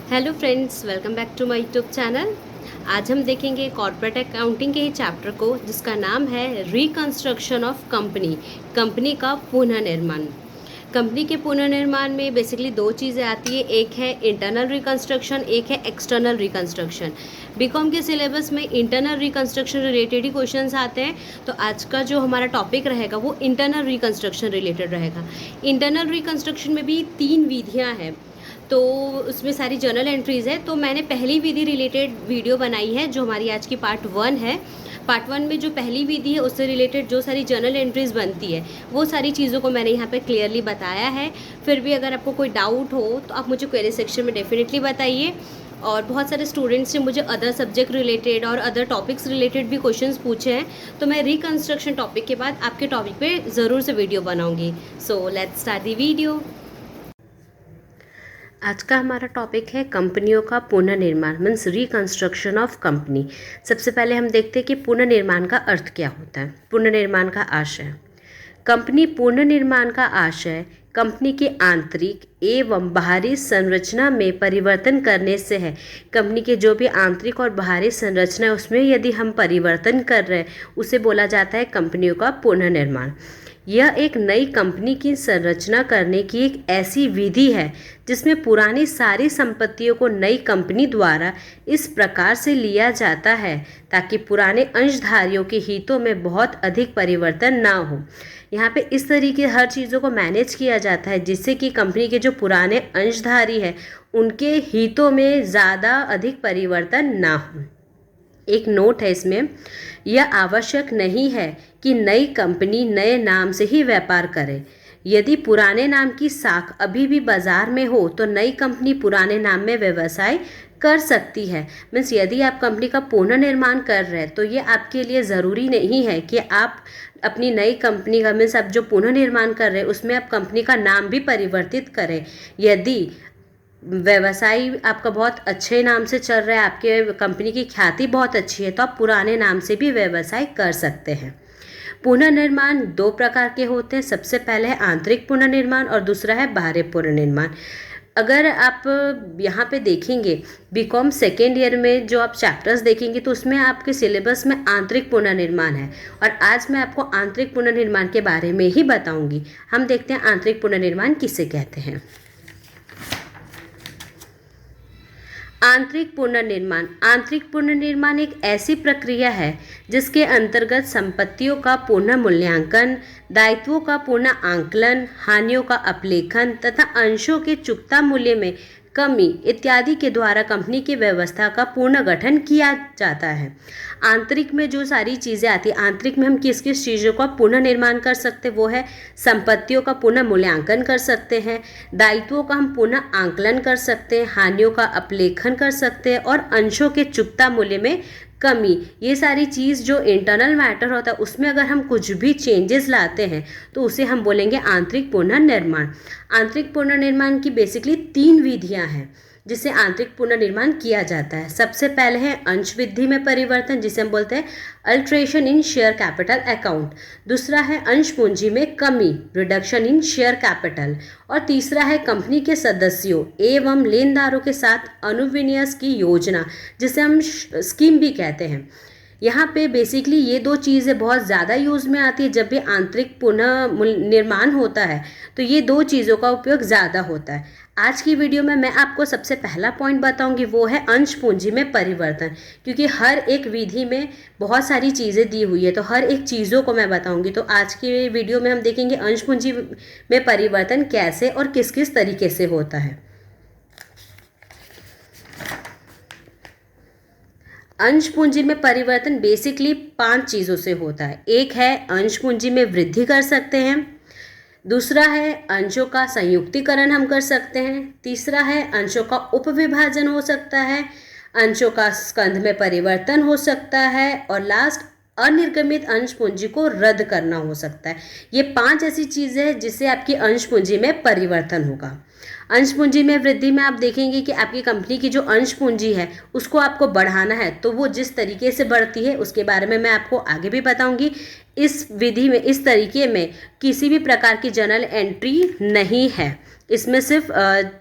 Hello friends, welcome back to my YouTube channel. आज हम देखेंगे कॉर्पोरेट अकाउंटिंग के ही चैप्टर को, जिसका नाम है रिकंस्ट्रक्शन ऑफ कंपनी का पुनर्निर्माण। कंपनी के पुनर्निर्माण में बेसिकली दो चीज़ें आती है, एक है इंटरनल रिकंस्ट्रक्शन, एक है एक्सटर्नल रिकंस्ट्रक्शन। बीकॉम के सिलेबस में इंटरनल रिकंस्ट्रक्शन रिलेटेड ही क्वेश्चंस आते हैं, तो आज का जो हमारा टॉपिक रहेगा वो इंटरनल रिकंस्ट्रक्शन रिलेटेड रहेगा। इंटरनल रिकंस्ट्रक्शन में भी 3 विधियाँ हैं, तो उसमें सारी जर्नल एंट्रीज़ है। तो मैंने पहली विधि रिलेटेड वीडियो बनाई है, जो हमारी आज की पार्ट 1 है। पार्ट 1 में जो पहली विधि है उससे रिलेटेड जो सारी जर्नल एंट्रीज़ बनती है वो सारी चीज़ों को मैंने यहाँ पे क्लियरली बताया है। फिर भी अगर आपको कोई डाउट हो तो आप मुझे क्वेरी सेक्शन में डेफिनेटली बताइए। और बहुत सारे स्टूडेंट्स ने मुझे अदर सब्जेक्ट रिलेटेड और अदर टॉपिक्स रिलेटेड भी क्वेश्चंस पूछे हैं, तो मैं रिकंस्ट्रक्शन टॉपिक के बाद आपके टॉपिक पे ज़रूर से वीडियो बनाऊँगी। So let's start the video. आज का हमारा टॉपिक है कंपनियों का पुनर्निर्माण, मीन्स रिकंस्ट्रक्शन ऑफ कंपनी। सबसे पहले हम देखते हैं कि पुनर्निर्माण का अर्थ क्या होता है। पुनर्निर्माण का आशय, कंपनी पुनर्निर्माण का आशय कंपनी के आंतरिक एवं बाहरी संरचना में परिवर्तन करने से है। कंपनी के जो भी आंतरिक और बाहरी संरचना है उसमें यदि हम परिवर्तन कर रहे हैं उसे बोला जाता है कंपनियों का पुनर्निर्माण। यह एक नई कंपनी की संरचना करने की एक ऐसी विधि है जिसमें पुरानी सारी संपत्तियों को नई कंपनी द्वारा इस प्रकार से लिया जाता है ताकि पुराने अंशधारियों के हितों में बहुत अधिक परिवर्तन ना हो। यहाँ पे इस तरीके हर चीज़ों को मैनेज किया जाता है जिससे कि कंपनी के जो पुराने अंशधारी है उनके हितों में ज़्यादा अधिक परिवर्तन ना हो। एक नोट है इसमें, यह आवश्यक नहीं है कि नई कंपनी नए नाम से ही व्यापार करे। यदि पुराने नाम की साख अभी भी बाजार में हो तो नई कंपनी पुराने नाम में व्यवसाय कर सकती है। मीन्स यदि आप कंपनी का पुनर्निर्माण कर रहे हैं तो ये आपके लिए ज़रूरी नहीं है कि आप अपनी नई कंपनी का, मीन्स आप जो पुनर्निर्माण कर रहे हैं उसमें आप कंपनी का नाम भी परिवर्तित करें। यदि व्यवसाय आपका बहुत अच्छे नाम से चल रहा है, आपके कंपनी की ख्याति बहुत अच्छी है, तो आप पुराने नाम से भी व्यवसाय कर सकते हैं। पुनर्निर्माण 2 प्रकार के होते हैं। सबसे पहले है आंतरिक पुनर्निर्माण और दूसरा है बाहरी पुनर्निर्माण। अगर आप यहाँ पे देखेंगे बीकॉम सेकेंड ईयर में जो आप चैप्टर्स देखेंगे तो उसमें आपके सिलेबस में आंतरिक पुनर्निर्माण है, और आज मैं आपको आंतरिक पुनर्निर्माण के बारे में ही बताऊंगी। हम देखते हैं आंतरिक पुनर्निर्माण किसे कहते हैं। आंतरिक पुनर्निर्माण एक ऐसी प्रक्रिया है जिसके अंतर्गत संपत्तियों का पुनः मूल्यांकन, दायित्वों का पुनः आंकलन, हानियों का अपलेखन तथा अंशों के चुकता मूल्य में कमी इत्यादि के द्वारा कंपनी की व्यवस्था का पुनर्गठन किया जाता है। आंतरिक में जो सारी चीज़ें आती हैं, आंतरिक में हम किस किस चीज़ों का पुनर्निर्माण कर सकते हैं, वो है संपत्तियों का पुनः मूल्यांकन कर सकते हैं, दायित्वों का हम पुनः आंकलन कर सकते हैं, हानियों का अपलेखन कर सकते हैं और अंशों के चुकता मूल्य में कमी। ये सारी चीज़ जो इंटरनल मैटर होता है उसमें अगर हम कुछ भी चेंजेस लाते हैं तो उसे हम बोलेंगे आंतरिक पुनर्निर्माण। आंतरिक पुनर्निर्माण की बेसिकली 3 विधियां हैं जिससे आंतरिक पुनर्निर्माण किया जाता है। सबसे पहले है अंश वृद्धि में परिवर्तन, जिसे हम बोलते हैं अल्ट्रेशन इन शेयर कैपिटल अकाउंट। दूसरा है अंश पूंजी में कमी, रिडक्शन इन शेयर कैपिटल। और तीसरा है कंपनी के सदस्यों एवं लेनदारों के साथ अनुविन्यास की योजना, जिसे हम स्कीम भी कहते हैं। यहाँ पे बेसिकली ये 2 चीज़ें बहुत ज़्यादा यूज़ में आती है। जब भी आंतरिक पुनः निर्माण होता है तो ये 2 चीज़ों का उपयोग ज़्यादा होता है। आज की वीडियो में मैं आपको सबसे पहला पॉइंट बताऊंगी, वो है अंश पूंजी में परिवर्तन, क्योंकि हर एक विधि में बहुत सारी चीज़ें दी हुई है तो हर एक चीज़ों को मैं बताऊंगी। तो आज की वीडियो में हम देखेंगे अंश पूंजी में परिवर्तन कैसे और किस किस तरीके से होता है। अंश पूंजी में परिवर्तन बेसिकली 5 चीज़ों से होता है। एक है अंश पूंजी में वृद्धि कर सकते हैं, दूसरा है अंशों का संयुक्तिकरण हम कर सकते हैं, तीसरा है अंशों का उपविभाजन हो सकता है, अंशों का स्कंध में परिवर्तन हो सकता है, और लास्ट अनिर्गमित अंश पूंजी को रद्द करना हो सकता है। ये 5 ऐसी चीज़ें हैं जिससे आपकी अंश पूंजी में परिवर्तन होगा। अंश पूंजी में वृद्धि में आप देखेंगे कि आपकी कंपनी की जो अंश पूंजी है उसको आपको बढ़ाना है, तो वो जिस तरीके से बढ़ती है उसके बारे में मैं आपको आगे भी बताऊंगी। इस विधि में, इस तरीके में किसी भी प्रकार की जर्नल एंट्री नहीं है। इसमें सिर्फ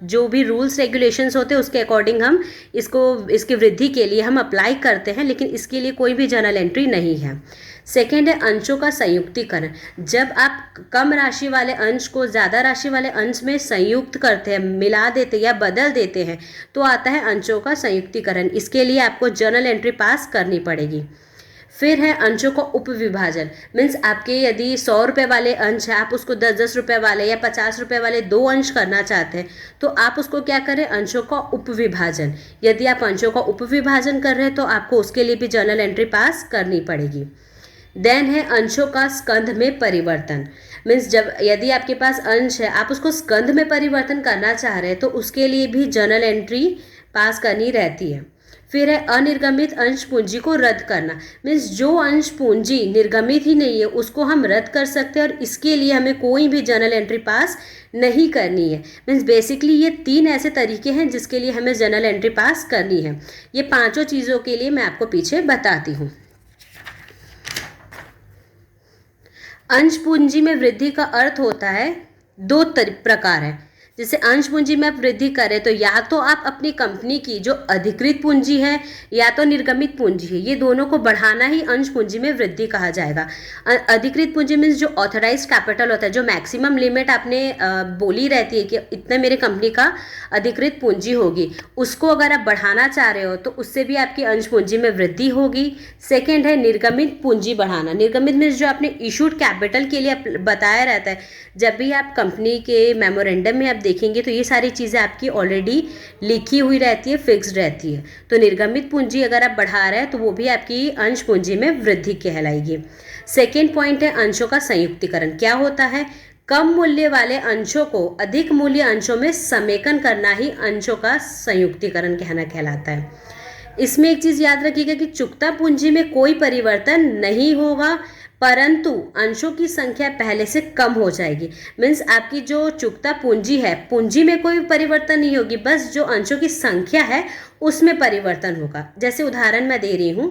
जो भी रूल्स रेगुलेशंस होते हैं उसके अकॉर्डिंग हम इसकी वृद्धि के लिए हम अप्लाई करते हैं, लेकिन इसके लिए कोई भी जर्नल एंट्री नहीं है। सेकेंड है अंशों का संयुक्तिकरण। जब आप कम राशि वाले अंश को ज़्यादा राशि वाले अंश में संयुक्त करते हैं, मिला देते या बदल देते हैं, तो आता है अंशों का संयुक्तिकरण। इसके लिए आपको जर्नल एंट्री पास करनी पड़ेगी। फिर है अंशों का उपविभाजन। मीन्स आपके यदि 100 रुपये वाले अंश है, आप उसको 10-10 रुपये वाले या 50 रुपये वाले 2 अंश करना चाहते हैं, तो आप उसको क्या करें, अंशों का उपविभाजन। यदि आप अंशों का उपविभाजन कर रहे हैं तो आपको उसके लिए भी जर्नल एंट्री पास करनी पड़ेगी। देन है अंशों का स्कंध में परिवर्तन। मीन्स जब यदि आपके पास अंश है, आप उसको स्कंध में परिवर्तन करना चाह रहे हैं, तो उसके लिए भी जर्नल एंट्री पास करनी रहती है। फिर है अनिर्गमित अंश पूंजी को रद्द करना। मीन्स जो अंश पूंजी निर्गमित ही नहीं है उसको हम रद्द कर सकते हैं, और इसके लिए हमें कोई भी जर्नल एंट्री पास नहीं करनी है। मीन्स बेसिकली ये 3 ऐसे तरीके हैं जिसके लिए हमें जर्नल एंट्री पास करनी है। ये 5 चीज़ों के लिए मैं आपको पीछे बताती हूँ। अंश पूंजी में वृद्धि का अर्थ होता है 2 प्रकार है। जैसे अंश पूंजी में आप वृद्धि करें तो या तो आप अपनी कंपनी की जो अधिकृत पूंजी है या तो निर्गमित पूंजी है, ये दोनों को बढ़ाना ही अंश पूंजी में वृद्धि कहा जाएगा। अधिकृत पूंजी मीन्स जो ऑथराइज्ड कैपिटल होता है, जो मैक्सिमम लिमिट आपने बोली रहती है कि इतने मेरे कंपनी का अधिकृत पूंजी होगी, उसको अगर आप बढ़ाना चाह रहे हो तो उससे भी आपकी अंश पूंजी में वृद्धि होगी। सेकेंड है निर्गमित पूंजी बढ़ाना। निर्गमित मीन्स जो आपने इशूड कैपिटल के लिए बताया रहता है, जब भी आप कंपनी के मेमोरेंडम में आप देखेंगे तो ये सारी चीज़ें आपकी ऑलरेडी लिखी हुई रहती है, फिक्स्ड रहती है। तो निर्गमित पूंजी अगर आप बढ़ा रहे हैं तो वो भी आपकी अंश पूंजी में वृद्धि कहलाएगी। सेकेंड पॉइंट है अंशों का संयुक्तिकरण। क्या होता है, कम मूल्य वाले अंशों को अधिक मूल्य अंशों में समेकन करना ही अंशों का संयुक्तिकरण कहलाता है। इसमें एक चीज़ याद रखिएगा कि चुकता पूंजी में कोई परिवर्तन नहीं होगा, परंतु अंशों की संख्या पहले से कम हो जाएगी। मीन्स आपकी जो चुकता पूंजी है, पूंजी में कोई परिवर्तन नहीं होगी, बस जो अंशों की संख्या है उसमें परिवर्तन होगा। जैसे उदाहरण मैं दे रही हूँ,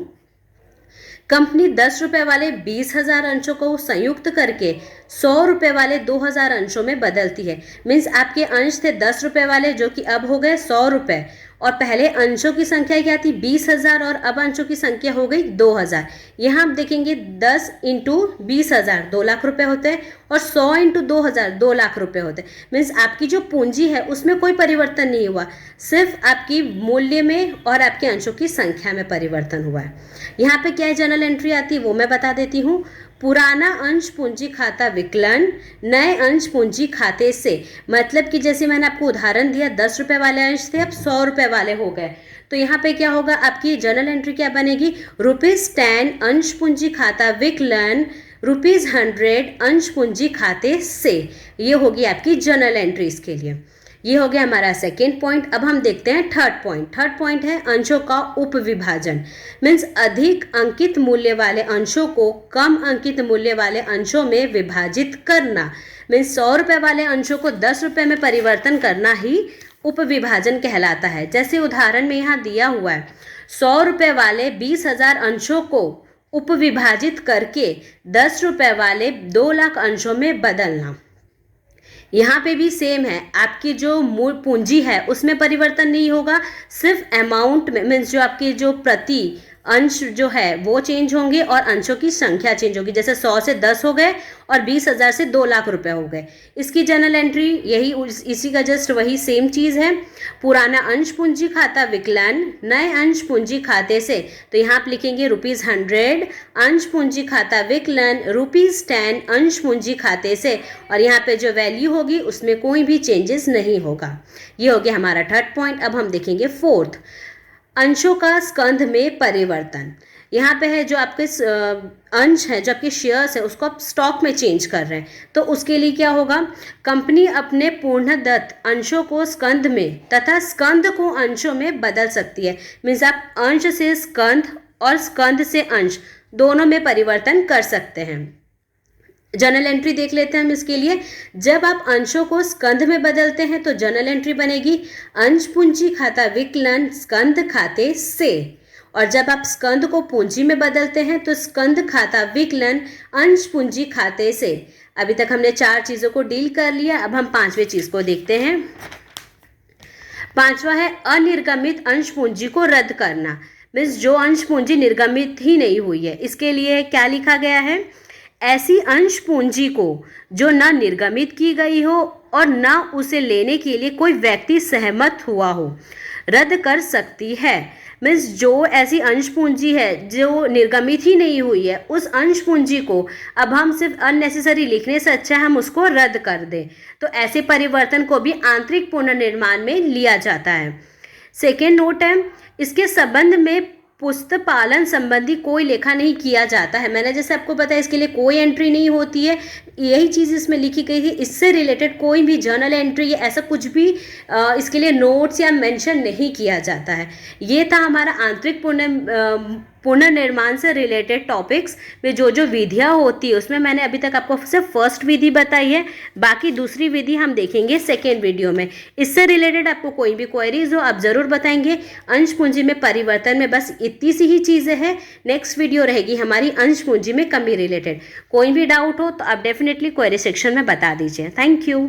कंपनी 10 रुपये वाले 20,000 अंशों को संयुक्त करके 100 रुपये वाले 2,000 अंशों में बदलती है। मीन्स आपके अंश थे 10 रुपये वाले जो कि अब हो गए 100 रुपये, और पहले अंशों की संख्या क्या थी 20,000, और अब अंशों की संख्या हो गई 2,000। यहाँ आप देखेंगे 10 इंटू 20,000 2 लाख रुपए होते हैं, और 100 इंटू 2,000 2 लाख रुपए होते हैं। मीन्स आपकी जो पूंजी है उसमें कोई परिवर्तन नहीं हुआ, सिर्फ आपकी मूल्य में और आपके अंशों की संख्या में परिवर्तन हुआ है। यहाँ पे क्या जर्नल एंट्री आती है वो मैं बता देती हूँ। पुराना अंश पूंजी खाता विकलन नए अंश पूंजी खाते से, मतलब कि जैसे मैंने आपको उदाहरण दिया 10 रुपये वाले अंश थे अब 100 रुपये वाले हो गए, तो यहाँ पे क्या होगा, आपकी जर्नल एंट्री क्या बनेगी, ₹10 अंश पूंजी खाता विकलन ₹100 अंश पूंजी खाते से। ये होगी आपकी जर्नल एंट्री इसके लिए। ये हो गया हमारा सेकेंड पॉइंट। अब हम देखते हैं थर्ड पॉइंट। थर्ड पॉइंट है अंशों का उपविभाजन। मीन्स अधिक अंकित मूल्य वाले अंशों को कम अंकित मूल्य वाले अंशों में विभाजित करना। मीन्स 100 रुपये वाले अंशों को 10 रुपये में परिवर्तन करना ही उपविभाजन कहलाता है। जैसे उदाहरण में यहाँ दिया हुआ है, 100 रुपये वाले 20,000 अंशों को उपविभाजित करके 10 रुपये वाले 2 लाख अंशों में बदलना। यहाँ पे भी सेम है, आपकी जो मूल पूंजी है उसमें परिवर्तन नहीं होगा, सिर्फ अमाउंट में, मीन्स जो आपकी जो प्रति अंश जो है वो चेंज होंगे और अंशों की संख्या चेंज होगी। जैसे 100 से 10 हो गए और 20,000 से 2 लाख रुपए हो गए। इसकी जर्नल एंट्री यही, इसी का जस्ट वही सेम चीज़ है। पुराना अंश पूंजी खाता विकलन नए अंश पूंजी खाते से, तो यहाँ आप लिखेंगे ₹100 अंश पूंजी खाता विकलन ₹10 अंश पूंजी खाते से, और यहाँ पे जो वैल्यू होगी उसमें कोई भी चेंजेस नहीं होगा। ये हो गया हमारा थर्ड पॉइंट। अब हम देखेंगे फोर्थ, अंशों का स्कंध में परिवर्तन। यहाँ पे है जो आपके अंश है, जो आपके शेयर्स है उसको आप स्टॉक में चेंज कर रहे हैं, तो उसके लिए क्या होगा, कंपनी अपने पूर्णदत्त अंशों को स्कंध में तथा स्कंध को अंशों में बदल सकती है। मीन्स आप अंश से स्कंध और स्कंध से अंश दोनों में परिवर्तन कर सकते हैं। जर्नल एंट्री देख लेते हैं हम इसके लिए। जब आप अंशों को स्कंध में बदलते हैं तो जर्नल एंट्री बनेगी अंश पूंजी खाता विकलन स्कंध खाते से, और जब आप स्कंध को पूंजी में बदलते हैं तो स्कंध खाता विकलन अंश पूंजी खाते से। अभी तक हमने 4 चीज़ों को डील कर लिया, अब हम 5वें चीज़ को देखते हैं। 5वां है अनिर्गमित अंश पूंजी को रद्द करना, मीन्स जो अंश पूंजी निर्गमित ही नहीं हुई है। इसके लिए क्या लिखा गया है, ऐसी अंश पूंजी को जो न निर्गमित की गई हो और न उसे लेने के लिए कोई व्यक्ति सहमत हुआ हो, रद्द कर सकती है। मीन्स जो ऐसी अंश पूंजी है जो निर्गमित ही नहीं हुई है, उस अंश पूंजी को अब हम सिर्फ अननेसेसरी लिखने से अच्छा हम उसको रद्द कर दें। तो ऐसे परिवर्तन को भी आंतरिक पुनर्निर्माण में लिया जाता है। सेकेंड नोट है, इसके संबंध में पुस्तपालन संबंधी कोई लेखा नहीं किया जाता है। मैंने जैसे आपको बताया इसके लिए कोई एंट्री नहीं होती है, यही चीज़ इसमें लिखी गई है। इससे रिलेटेड कोई भी जर्नल एंट्री या ऐसा कुछ भी इसके लिए नोट्स या मेंशन नहीं किया जाता है। ये था हमारा आंतरिक पुनर्निर्माण से रिलेटेड टॉपिक्स में जो जो विधियाँ होती है उसमें मैंने अभी तक आपको सिर्फ फर्स्ट विधि बताई है, बाकी दूसरी विधि हम देखेंगे सेकेंड वीडियो में। इससे रिलेटेड आपको कोई भी क्वेरीज हो आप ज़रूर बताएंगे। अंश पूंजी में परिवर्तन में बस इतनी सी ही चीज़ें हैं। नेक्स्ट वीडियो रहेगी हमारी अंश पूंजी में कमी रिलेटेड। कोई भी डाउट हो तो आप डेफिनेटली क्वेरी सेक्शन में बता दीजिए। Thank you.